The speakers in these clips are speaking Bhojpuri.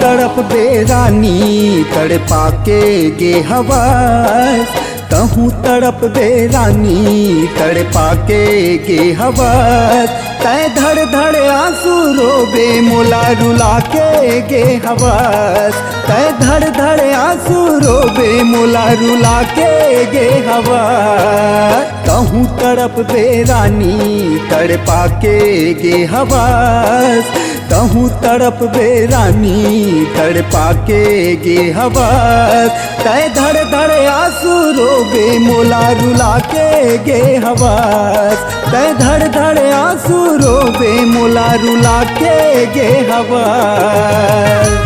तड़प बेरानी तड़पा के गे हवास, कहूँ तड़प बेरानी तड़पा के गे हवास, तय धड़ धड़ आंसू रोबे मोला रुला के गे हवास, तय धड़ धड़ आंसू रोबे मोला रुला के गे हवास, कहूँ तड़प बेरानी तड़पा के गे हवास, कहूँ तड़प बेरानी तड़पा के गे हवास, तय धड़ धड़ आंसू रोबे मोला रुला के गे हवास, तय धड़ धड़ आंसू रोबे मोला रुला के गे हवास।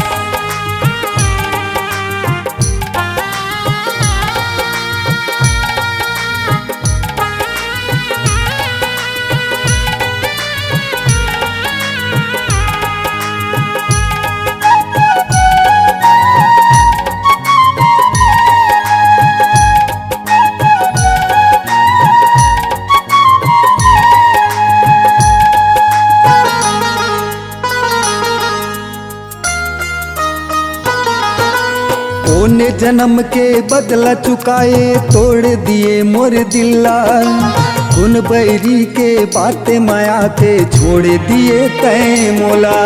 ओने जन्म के बदला चुकाए तोड़ दिए मोर दिला, खून बैरी के बातें माया के छोड़ दिए तय मोला,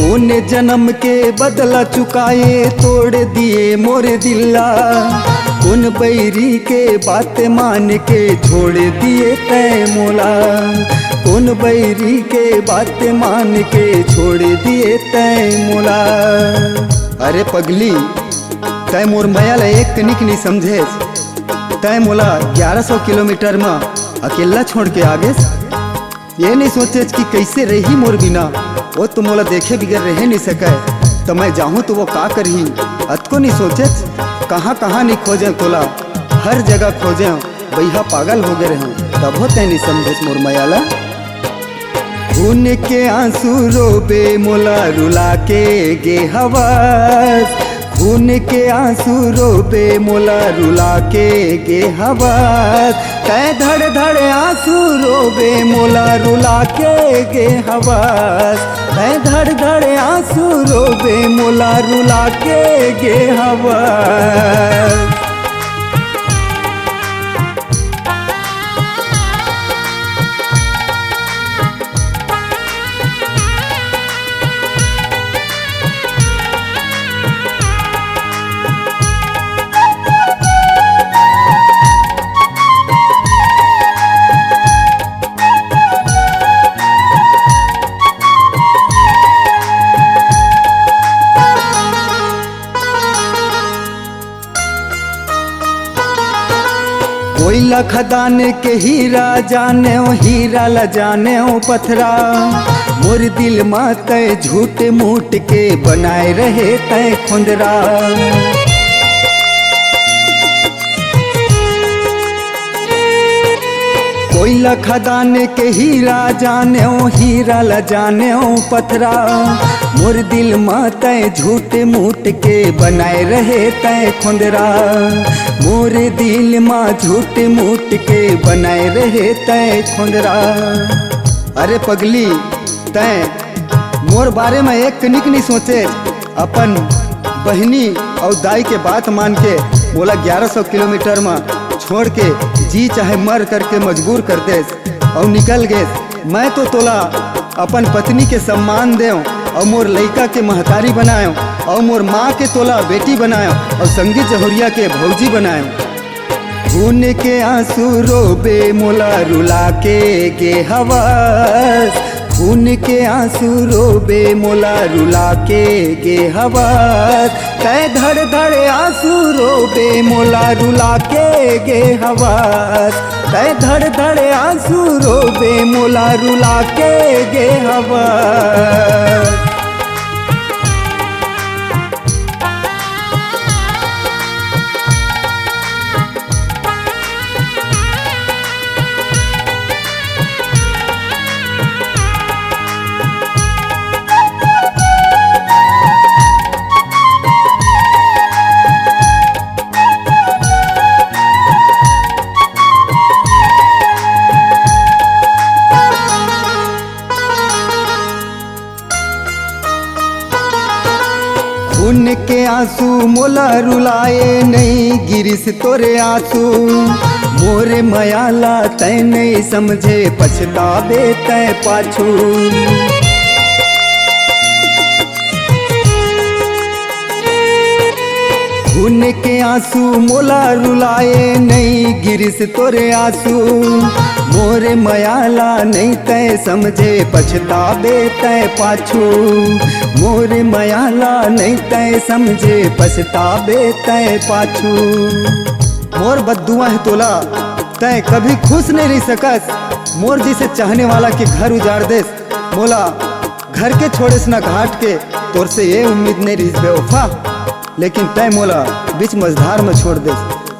ओने जन्म के बदला चुकाए तोड़ दिए मोर दिला, खून बैरी के बातें मान के छोड़ दिए तय मोला, उन बैरी के बात मान के छोड़ दिए तय मोला। अरे पगली तय मोर माया ला एक कनिक नहीं समझे, तय मोला 1100 किलोमीटर में अकेला छोड़ के आगे, ये नहीं सोचे कि कैसे रही मोर बिना, वो तो मोला देखे बगैर रह नहीं सके, तो मैं जाऊँ तो वो का करही, अतको नहीं सोचे कहाँ कहाँ नहीं खोजे तोला, हर जगह खोजे भैया पागल हो गए रहूँ, तब हो तय नहीं समझे मोर माया ला। खून के आंसू रोबे मोला रुला के गे हवास, खून के आंसू रोबे मोला रुला के गे हवास, तय धड़ धड़ आंसू रोबे मोला रुला के गे हवास, तय धड़ धड़ आंसू रोबे मोला रुला के गे हवास। कोयला खदान के हीरा जाने ओ हीरा ला जाने ओ पथरा, मोर दिल मा तय झूठ मूठ के बनाए रहे तय खुंदरा, कोयला खदान के हीरा जाने ओ हीरा ला जाने ओ पथरा, मोर दिल मा तय झूठ मूठ के बनाए रहे तय खुंदरा, मोर दिल मा झूठ मूठ के बनाए रहे तय खुंदरा। अरे पगली तय मोर बारे में एक कनिक नहीं सोचे, अपन बहनी और दाई के बात मान के बोला 1100 किलोमीटर में छोड़ के जी चाहे मर करके मजबूर कर दे और निकल गए। मैं तो तोला अपन पत्नी के सम्मान दे और मोर लड़का के महतारी बनायो और मोर माँ के तोला बेटी बनायो और संगीत जहुरिया के भौजी बनायो। खून के आंसू रोबे मोला रुला के गे हवास, खून के आंसू रोबे मोला रुला के गे हवास, तय धड़ धड़ आंसू रोबे मोला रुला के गे हवास, तय धड़ धड़ आंसू रोबे मोला रुला के गे हवास। खून के आंसू मोला रुलाए नहीं गिरिस तोरे आंसू। मोरे मयाला तय नहीं समझे पछतावे तय पाछू। खून के आंसू मोला रुलाए नहीं गिरिस तोरे आंसू। मोरे मयाला नहीं तय समझे पछतावे तय पाछू। मोरे मयाला नहीं तय समझे पछतावे तय पाछू। मोर बद्दुआ है तोला तय कभी खुश नहीं रह सकस। मोर जिसे चाहने वाला के घर उजाड़ देस मोला घर के छोड़ेस ना घाट के। तोर से ये उम्मीद नहीं रही बेवफा लेकिन तय मोला बीच मझधार में छोड़ दे।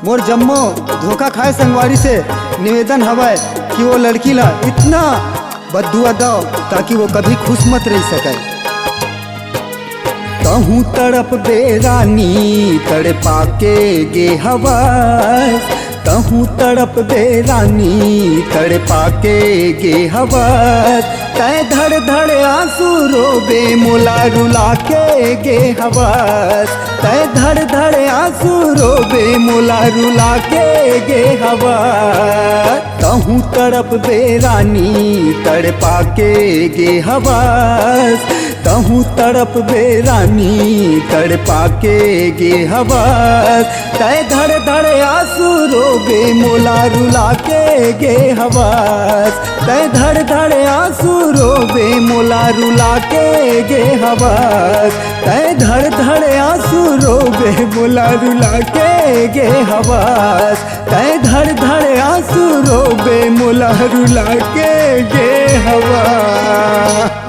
मोर जम्मो धोखा खाए संगवारी से निवेदन हवाए कि वो लड़की ला इतना बद्दुआ दो ताकि वो कभी खुश मत रह सके। कहूँ तड़प बेरानी तड़पा के गे हवास। कहूँ तड़प बेरानी तड़पा के गे हवास। तय धड़ धड़ आंसू रोबे मोला रुला के गे हवास। तय धड़ धड़ आंसू रोबे मोला रुला के गे हवास। कहूँ तड़प बेरानी तड़पा के गे हवास। कहूँ तड़प बेरानी तड़पा के गे हवास। तय धड़ धड़ आंसू रोबे मोला रुला के गे हवास। तय धड़ धड़ आंसू रोबे मोला रुला के गे हवास। तय धड़ धड़ आंसू रोबे मोला रुला के गे हवास। तय धड़ धड़ आंसू रोबे मोला रुला के गे हवास।